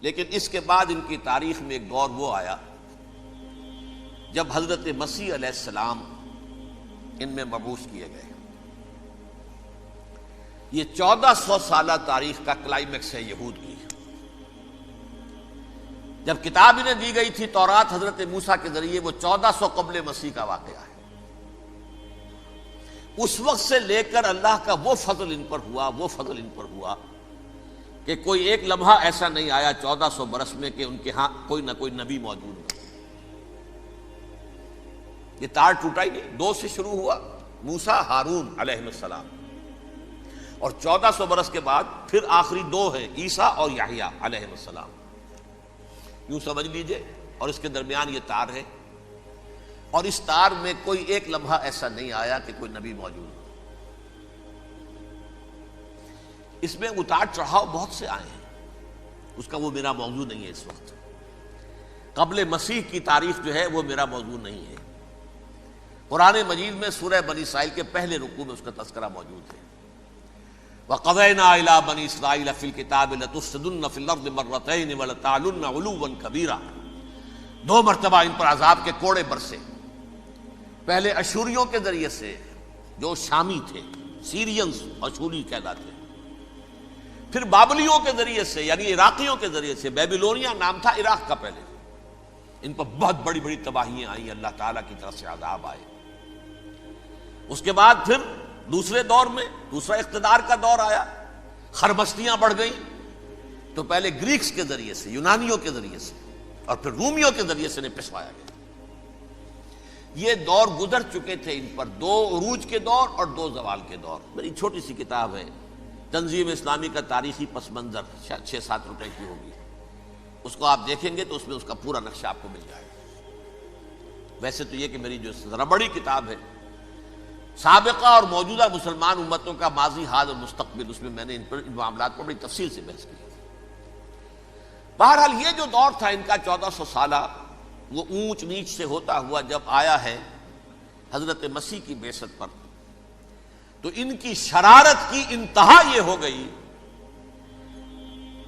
لیکن اس کے بعد ان کی تاریخ میں ایک دور وہ آیا جب حضرت مسیح علیہ السلام ان میں مبعوث کیے گئے۔ یہ 1400 سالہ تاریخ کا کلائمیکس ہے یہود کی۔ جب کتاب انہیں دی گئی تھی تورات حضرت موسیٰ کے ذریعے، وہ 1400 قبل مسیح کا واقعہ ہے۔ اس وقت سے لے کر اللہ کا وہ فضل ان پر ہوا کہ کوئی ایک لمحہ ایسا نہیں آیا 1400 برس میں کہ ان کے ہاں کوئی نہ کوئی نبی موجود نہ۔ یہ تار ٹوٹا ہی نہیں، 2 سے شروع ہوا، موسیٰ ہارون علیہ السلام، اور 1400 برس کے بعد پھر آخری 2 ہیں، عیسیٰ اور یحییٰ علیہ السلام۔ یوں سمجھ لیجئے، اور اس کے درمیان یہ تار ہے، اور اس تار میں کوئی ایک لمحہ ایسا نہیں آیا کہ کوئی نبی موجود ہو۔ اس میں اتار چڑھاؤ بہت سے آئے ہیں، اس کا وہ میرا موضوع نہیں ہے۔ اس وقت قبل مسیح کی تاریخ جو ہے وہ میرا موضوع نہیں ہے۔ قرآن مجید میں سورہ بنی اسرائیل کے پہلے رکوع میں اس کا تذکرہ موجود ہے۔ وَقَضَيْنَا إِلَىٰ بَنِي إِسْرَائِيلَ فِي الْكِتَابِ لَتُفْسِدُنَّ فِي الْأَرْضِ مَرَّتَيْنِ وَلَتَعْلُنَّ عُلُوًّا كَبِيرًا۔ 2 مرتبہ ان پر عذاب کے کوڑے برسے، پہلے اشوریوں کے ذریعے سے جو شامی تھے، سیرینز اشوری کہلاتے، پھر بابلیوں کے ذریعے سے یعنی عراقیوں کے ذریعے سے، بیبیلونیا نام تھا عراق کا پہلے، ان پر بہت بڑی بڑی تباہیاں آئیں، اللہ تعالیٰ کی طرف سے عذاب آئے۔ اس کے بعد پھر دوسرے دور میں دوسرا اقتدار کا دور آیا، خرمستیاں بڑھ گئیں، تو پہلے گریکس کے ذریعے سے، یونانیوں کے ذریعے سے، اور پھر رومیوں کے ذریعے سے انہیں پسوایا گیا۔ یہ دور گزر چکے تھے ان پر، 2 عروج کے دور اور 2 زوال کے دور۔ میری چھوٹی سی کتاب ہے تنظیم اسلامی کا تاریخی پس منظر، شاید 6-7 روپے کی ہوگی، اس کو آپ دیکھیں گے تو اس میں اس کا پورا نقشہ آپ کو مل جائے گا۔ ویسے تو یہ کہ میری جو ذرا بڑی کتاب ہے سابقہ اور موجودہ مسلمان امتوں کا ماضی، حال اور مستقبل، اس میں میں نے ان معاملات پر بڑی تفصیل سے بحث کی۔ بہرحال یہ جو دور تھا ان کا 1400 سالہ، وہ اونچ نیچ سے ہوتا ہوا جب آیا ہے حضرت مسیح کی بعثت پر، تو ان کی شرارت کی انتہا یہ ہو گئی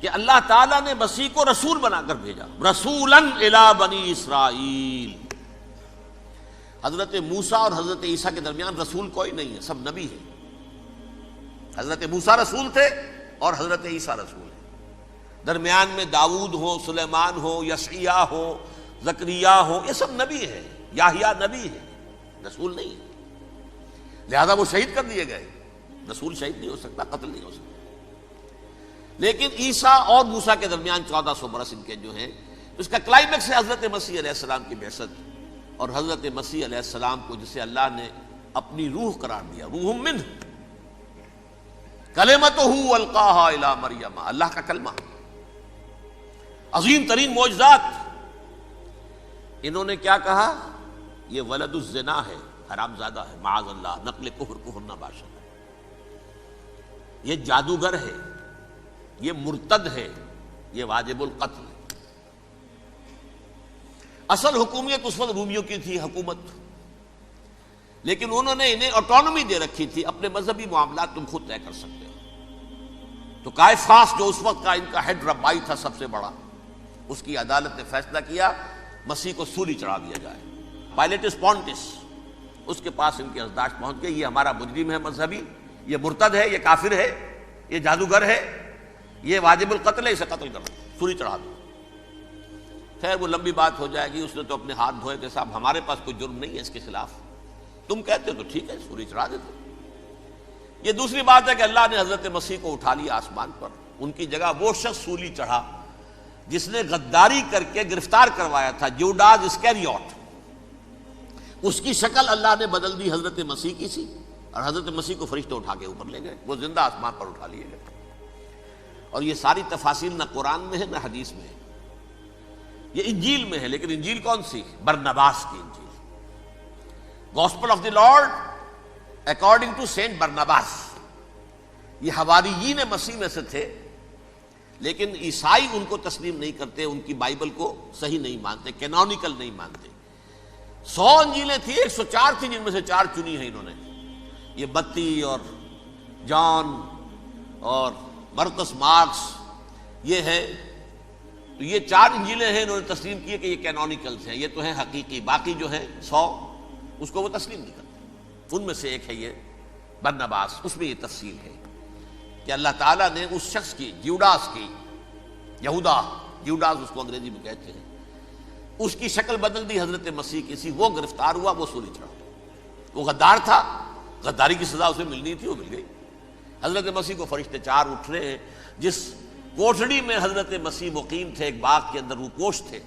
کہ اللہ تعالیٰ نے مسیح کو رسول بنا کر بھیجا، رسولاً الی بنی اسرائیل۔ حضرت موسیٰ اور حضرت عیسیٰ کے درمیان رسول کوئی نہیں ہے، سب نبی ہیں۔ حضرت موسیٰ رسول تھے اور حضرت عیسیٰ رسول ہیں، درمیان میں داؤد ہو، سلیمان ہو، یشعیاہ ہو، زکریا ہو، یہ سب نبی ہیں، یحییٰ نبی ہے، رسول نہیں ہے، لہذا وہ شہید کر دیے گئے۔ رسول شہید نہیں ہو سکتا، قتل نہیں ہو سکتا۔ لیکن عیسیٰ اور موسیٰ کے درمیان 1400 برس ان کے جو ہیں، اس کا کلائمیکس ہے حضرت مسیح علیہ السلام کی بعثت، اور حضرت مسیح علیہ السلام کو جسے اللہ نے اپنی روح قرار دیا، روح منہ، کلمتہ القاہا الی مریم، اللہ کا کلمہ، عظیم ترین معجزات۔ انہوں نے کیا کہا؟ یہ ولد الزنا ہے، حرام زادہ ہے، معاذ اللہ، نقل کفر نہ باشد، یہ جادوگر ہے، یہ مرتد ہے، یہ واجب القتل۔ اصل حکومت اس وقت رومیوں کی تھی حکومت، لیکن انہوں نے انہیں آٹونومی دے رکھی تھی، اپنے مذہبی معاملات تم خود طے کر سکتے ہو۔ تو کائفاس جو اس وقت کا ان کا ہیڈ ربائی تھا سب سے بڑا، اس کی عدالت نے فیصلہ کیا مسیح کو سولی چڑھا دیا جائے۔ پائلیٹس پونٹس، اس کے پاس ان کی ازداشت پہنچ گئی، یہ ہمارا مجرم ہے مذہبی، یہ مرتد ہے، یہ کافر ہے، یہ جادوگر ہے، یہ واجب القتل ہے، اسے قتل کرو، سولی چڑھا دو۔ خیر وہ لمبی بات ہو جائے گی، اس نے تو اپنے ہاتھ دھوئے کہ صاحب ہمارے پاس کوئی جرم نہیں ہے اس کے خلاف، تم کہتے ہو تو ٹھیک ہے، سولی چڑھا دیتے۔ یہ دوسری بات ہے کہ اللہ نے حضرت مسیح کو اٹھا لیا آسمان پر، ان کی جگہ وہ شخص سولی چڑھا جس نے غداری کر کے گرفتار کروایا تھا، جوڈاس اسکیریوٹ، اس کی شکل اللہ نے بدل دی حضرت مسیح کی سی، اور حضرت مسیح کو فرشتے اٹھا کے اوپر لے گئے، وہ زندہ آسمان پر اٹھا لیے گئے۔ اور یہ ساری تفاصیل نہ قرآن میں ہے نہ حدیث میں ہے، یہ انجیل میں ہے، لیکن انجیل کون سی؟ برنباس کی انجیل، gospel of the Lord according to Saint Barnabas. یہ حواریین مسیح میں سے تھے، لیکن عیسائی ان کو تسلیم نہیں کرتے، ان کی بائبل کو صحیح نہیں مانتے، کینونیکل نہیں مانتے۔ 100 انجیلیں تھیں، 104 تھیں، جن میں سے 4 چنی ہیں انہوں نے، یہ متی اور جان اور مرکس مارکس، یہ ہے تو یہ 4 انجیلیں ہیں، انہوں نے تسلیم کی کہ یہ کینونیکلز ہیں، یہ تو ہیں حقیقی، باقی جو ہیں 100 اس کو وہ تسلیم نہیں کرتے۔ ان میں سے ایک ہے یہ برنباس، اس میں یہ تفصیل ہے کہ اللہ تعالیٰ نے اس شخص کی، جیوڈاس کی، جیوڈاس اس کو انگریزی میں کہتے ہیں، اس کی شکل بدل دی حضرت مسیح کی سی، وہ گرفتار ہوا، وہ سولی چڑھا۔ وہ غدار تھا، غداری کی سزا اسے ملنی تھی، وہ مل گئی۔ حضرت مسیح کو فرشتے 4 اٹھ رہے ہیں، جس کوٹھڑی میں حضرت مسیح مقیم تھے، ایک باغ کے اندر وہ کوش تھے،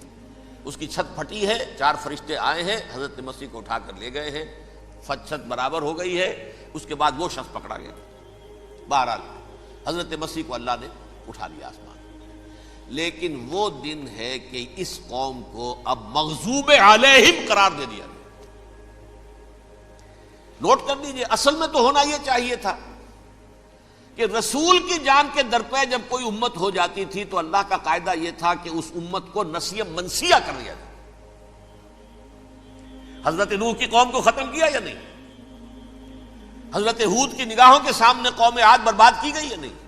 اس کی چھت پھٹی ہے، 4 فرشتے آئے ہیں، حضرت مسیح کو اٹھا کر لے گئے ہیں، چھت برابر ہو گئی ہے، اس کے بعد وہ شخص پکڑا گیا۔ بہرحال حضرت مسیح کو اللہ نے اٹھا لیا آسمان۔ لیکن وہ دن ہے کہ اس قوم کو اب مغضوب علیہم قرار دے دیا۔ نوٹ کر لیجیے، اصل میں تو ہونا یہ چاہیے تھا کہ رسول کی جان کے درپے جب کوئی امت ہو جاتی تھی تو اللہ کا قاعدہ یہ تھا کہ اس امت کو نسیہ منسیہ کر دیا جائے۔ حضرت نوح کی قوم کو ختم کیا یا نہیں؟ حضرت ہود کی نگاہوں کے سامنے قوم عاد برباد کی گئی یا نہیں؟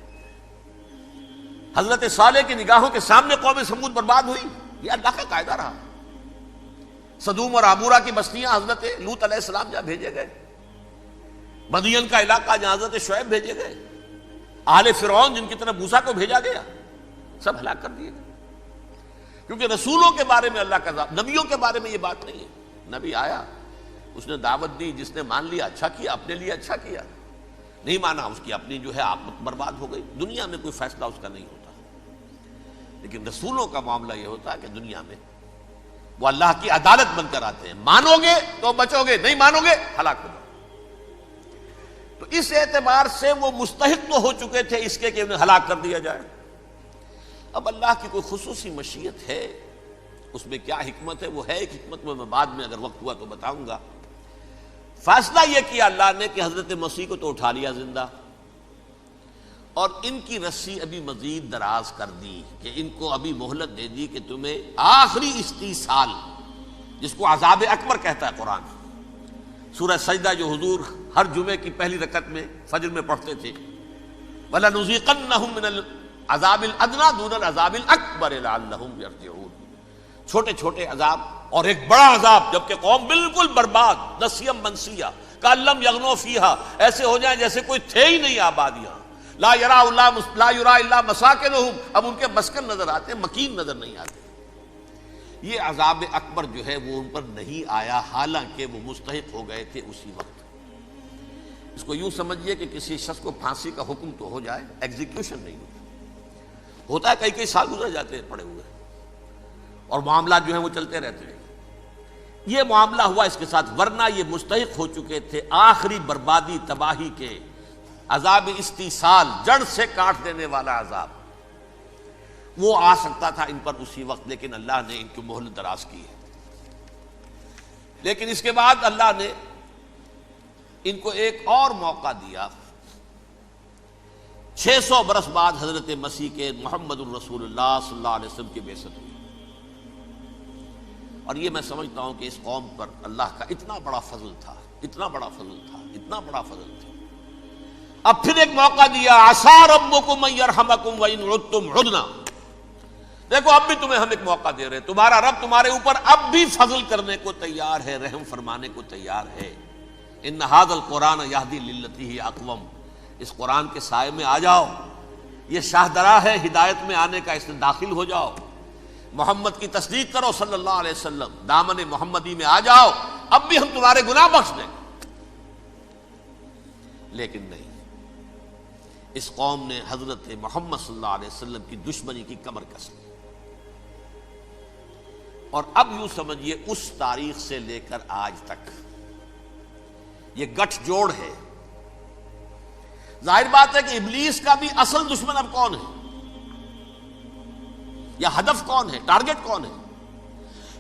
حضرت صالح کی نگاہوں کے سامنے قوم سمود برباد ہوئی؟ یہ اللہ کا قاعدہ رہا۔ سدوم اور عمورہ کی بستیاں حضرت لوط علیہ السلام جہاں بھیجے گئے، مدین کا علاقہ جہاں حضرت شعیب بھیجے گئے، آل فرعون جن کی طرف موسیٰ کو بھیجا گیا، سب ہلاک کر دیے گئے۔ کیونکہ رسولوں کے بارے میں اللہ کا نبیوں کے بارے میں یہ بات نہیں ہے۔ نبی آیا، اس نے دعوت دی، جس نے مان لیا اچھا کیا، اپنے لیے اچھا کیا، نہیں مانا اس کی اپنی جو ہے عاقبت برباد ہو گئی۔ دنیا میں کوئی فیصلہ اس کا نہیں ہوتا، لیکن رسولوں کا معاملہ یہ ہوتا ہے کہ دنیا میں وہ اللہ کی عدالت بن کر آتے ہیں۔ مانو گے تو بچو گے، نہیں مانو گے ہلاک ہو جاؤ۔ تو اس اعتبار سے وہ مستحق تو ہو چکے تھے اس کے کہ انہیں ہلاک کر دیا جائے۔ اب اللہ کی کوئی خصوصی مشیت ہے، اس میں کیا حکمت ہے؟ وہ ہے ایک حکمت، میں بعد میں اگر وقت ہوا تو بتاؤں گا۔ فیصلہ یہ کیا اللہ نے کہ حضرت مسیح کو تو اٹھا لیا زندہ، اور ان کی رسی ابھی مزید دراز کر دی کہ ان کو ابھی مہلت دے دی کہ تمہیں آخری استیصال، جس کو عذاب اکبر کہتا ہے قرآن، سورہ سجدہ جو حضور ہر جمعے کی پہلی رکعت میں فجر میں پڑھتے تھے، وَلَنُذِيقَنَّهُم مِّنَ الْعَذَابِ الْأَدْنَىٰ دُونَ الْعَذَابِ الْأَكْبَرِ لَعَلَّهُمْ يَرْجِعُونَ۔ چھوٹے چھوٹے عذاب اور ایک بڑا عذاب، جبکہ قوم بالکل برباد، نسیم منسیہ، کأن لم یغنوا فیہا، ایسے ہو جائیں جیسے کوئی تھے ہی نہیں آباد یہاں۔ لا یرا الا مساکنہم، اب ان کے مسکن نظر آتے ہیں، مکین نظر نہیں آتے۔ یہ عذاب اکبر جو ہے وہ ان پر نہیں آیا، حالانکہ وہ مستحق ہو گئے تھے اسی وقت۔ اس کو یوں سمجھیے کہ کسی شخص کو پھانسی کا حکم تو ہو جائے، ایگزیکیوشن نہیں ہوتا ہے، کئی سال گزر جاتے ہیں پڑے ہوئے، اور معاملات جو ہیں وہ چلتے رہتے ہیں۔ یہ معاملہ ہوا اس کے ساتھ، ورنہ یہ مستحق ہو چکے تھے آخری بربادی تباہی کے، عذاب استیصال، جڑ سے کاٹ دینے والا عذاب۔ وہ آ سکتا تھا ان پر اسی وقت، لیکن اللہ نے ان کی مہلت دراز کی ہے۔ لیکن اس کے بعد اللہ نے ان کو ایک اور موقع دیا۔ 600 برس بعد حضرت مسیح کے محمد الرسول اللہ صلی اللہ علیہ وسلم کی بعثت ہوئی، اور یہ میں سمجھتا ہوں کہ اس قوم پر اللہ کا اتنا بڑا فضل تھا، اتنا بڑا فضل تھا، اتنا بڑا فضل تھا۔ اب پھر ایک موقع دیا، عسیٰ ربکم ان یرحمکم وان عدتم عدنا۔ دیکھو اب بھی تمہیں ہم ایک موقع دے رہے ہیں، تمہارا رب تمہارے اوپر اب بھی فضل کرنے کو تیار ہے، رحم فرمانے کو تیار ہے۔ ان ھذا القرآن یہدی للتی ہی اقوم، اس قرآن کے سائے میں آ جاؤ، یہ شاہدرا ہے ہدایت میں آنے کا، اس میں داخل ہو جاؤ، محمد کی تصدیق کرو صلی اللہ علیہ وسلم، دامن محمدی میں آ جاؤ، اب بھی ہم تمہارے گناہ بخش دیں۔ لیکن نہیں، اس قوم نے حضرت محمد صلی اللہ علیہ وسلم کی دشمنی کی کمر کس لی، اور اب یوں سمجھیے اس تاریخ سے لے کر آج تک یہ گٹھ جوڑ ہے۔ ظاہر بات ہے کہ ابلیس کا بھی اصل دشمن اب کون ہے، یا ہدف کون ہے، ٹارگٹ کون ہے؟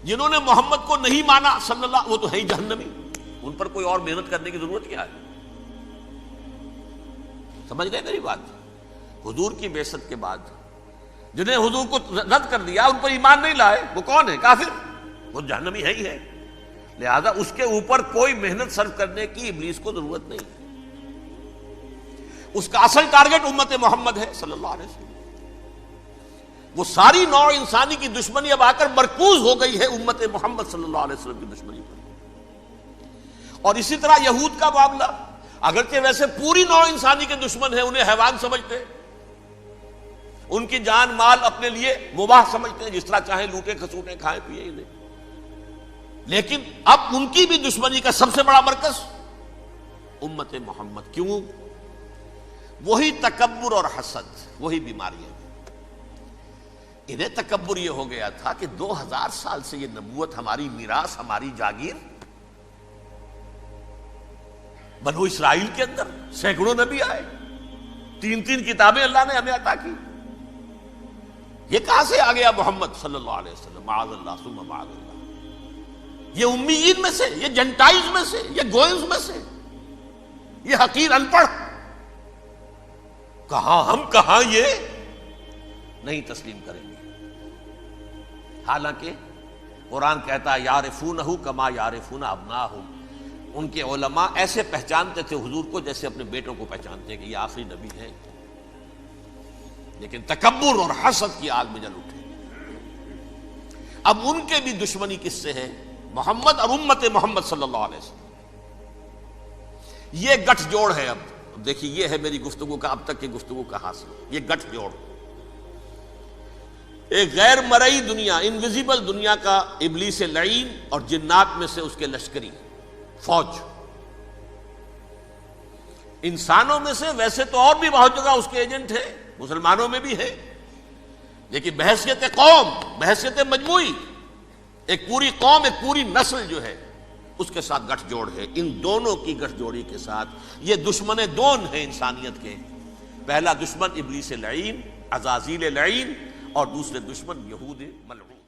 جنہوں نے محمد کو نہیں مانا صلی اللہ، وہ تو ہے ہی جہنمی، ان پر کوئی اور محنت کرنے کی ضرورت کیا ہے؟ سمجھ گئے میری بات؟ حضور کی بعثت کے بعد جنہیں حضور کو رد کر دیا، ان پر ایمان نہیں لائے، وہ کون ہے؟ کافر، وہ جہنمی ہے ہی ہے۔ لہذا اس کے اوپر کوئی محنت صرف کرنے کی ابلیس کو ضرورت نہیں ہے۔ اس کا اصل ٹارگٹ امت محمد ہے صلی اللہ علیہ وسلم۔ وہ ساری نوع انسانی کی دشمنی اب آ کر مرکوز ہو گئی ہے امت محمد صلی اللہ علیہ وسلم کی دشمنی پر. اور اسی طرح یہود کا معاملہ، اگرچہ ویسے پوری نوع انسانی کے دشمن ہیں، انہیں حیوان سمجھتے ہیں، ان کی جان مال اپنے لیے مباح سمجھتے ہیں، جس طرح چاہیں لوٹے کھسوٹے کھائیں پیئے انہیں، لیکن اب ان کی بھی دشمنی کا سب سے بڑا مرکز امت محمد. کیوں؟ وہی تکبر اور حسد، وہی بیماریاں. انہیں تکبر یہ ہو گیا تھا کہ 2000 سال سے یہ نبوت ہماری میراث، ہماری جاگیر. بنو اسرائیل کے اندر سینکڑوں نبی آئے، 3 کتابیں اللہ نے ہمیں عطا کی. یہ کہاں سے آ گیا محمد صلی اللہ علیہ وسلم؟ معاذ اللہ ثم معاذ اللہ. یہ امیین میں سے، یہ جنٹائلز میں سے، یہ گوئنز میں سے، یہ حقیر ان پڑھ. کہاں ہم، کہاں یہ نہیں تسلیم کریں گے. حالانکہ قرآن کہتا ہے یعرفونہ کما یعرفون ابناہم. ان کے علماء ایسے پہچانتے تھے حضور کو جیسے اپنے بیٹوں کو پہچانتے ہیں کہ یہ آخری نبی ہے، لیکن تکبر اور حسد کی آگ میں جل اٹھے. اب ان کے بھی دشمنی کس سے ہے؟ محمد اور امت محمد صلی اللہ علیہ وسلم. یہ گٹھ جوڑ ہے. اب دیکھیے، یہ ہے میری گفتگو کا اب تک کی گفتگو کا حاصل، یہ گٹھ جوڑ. ایک غیر مرئی دنیا، انویزیبل دنیا کا ابلیس لعین اور جنات میں سے اس کے لشکری فوج. انسانوں میں سے ویسے تو اور بھی بہت جگہ اس کے ایجنٹ ہے، مسلمانوں میں بھی ہے، لیکن بحیثیت قوم، بحیثیت مجموعی، ایک پوری قوم، ایک پوری نسل جو ہے اس کے ساتھ گٹھ جوڑ ہے. ان دونوں کی گٹھ جوڑی کے ساتھ یہ دشمن دون ہیں انسانیت کے. پہلا دشمن ابلیس لعین، عزازیل لعین، اور دوسرے دشمن یہود ملعون.